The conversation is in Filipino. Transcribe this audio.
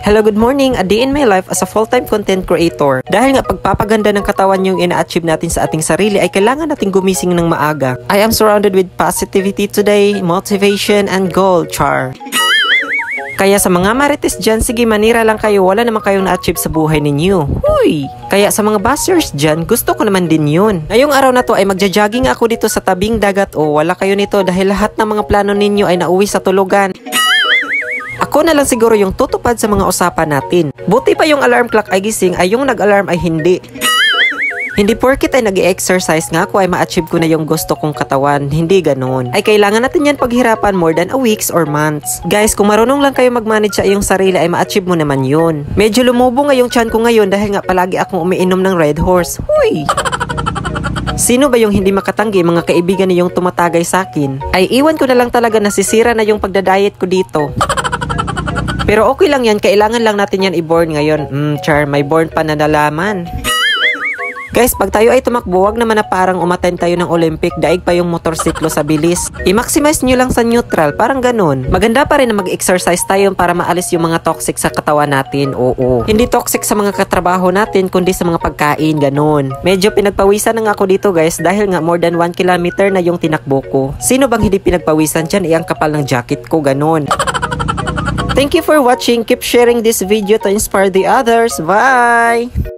Hello, good morning! A day in my life as a full-time content creator. Dahil nga pagpapaganda ng katawan yung ina-achieve natin sa ating sarili ay kailangan nating gumising ng maaga. I am surrounded with positivity today, motivation, and goal, char. Kaya sa mga marites dyan, sige manira lang kayo, wala naman kayong na-achieve sa buhay ninyo. Huy! Kaya sa mga bashers dyan, gusto ko naman din yun. Ngayong araw na to ay magja-jogging ako dito sa tabing dagat o wala kayo nito dahil lahat ng mga plano ninyo ay nauwi sa tulugan. Ako na lang siguro yung tutupad sa mga usapan natin. Buti pa yung alarm clock ay gising ay yung nag-alarm ay hindi. Hindi porkit ay nag-i-exercise nga ako ay ma-achieve ko na yung gusto kong katawan. Hindi ganoon. Ay kailangan natin yan paghirapan more than a weeks or months. Guys, kung marunong lang kayo mag-manage sa iyong sarili ay ma-achieve mo naman yun. Medyo lumubo nga yung tiyan ko ngayon dahil nga palagi akong umiinom ng Red Horse. Huy! Sino ba yung hindi makatanggi mga kaibigan niyong tumatagay sa akin? Ay iwan ko na lang talaga nasisira na yung pagdadayet ko dito. Pero okay lang yan, kailangan lang natin yan i-born ngayon. Char, may born pa na nalaman. Guys, pag tayo ay tumakbo, wag naman na parang umattend tayo ng Olympic, daig pa yung motorsiklo sa bilis. I-maximize nyo lang sa neutral, parang ganun. Maganda pa rin na mag-exercise tayo para maalis yung mga toxic sa katawan natin, oo. Hindi toxic sa mga katrabaho natin, kundi sa mga pagkain, ganun. Medyo pinagpawisan na nga ako dito guys, dahil nga more than 1 kilometer na yung tinakbo ko. Sino bang hindi pinagpawisan dyan? Ang kapal ng jacket ko, ganun. Thank you for watching. Keep sharing this video to inspire the others. Bye!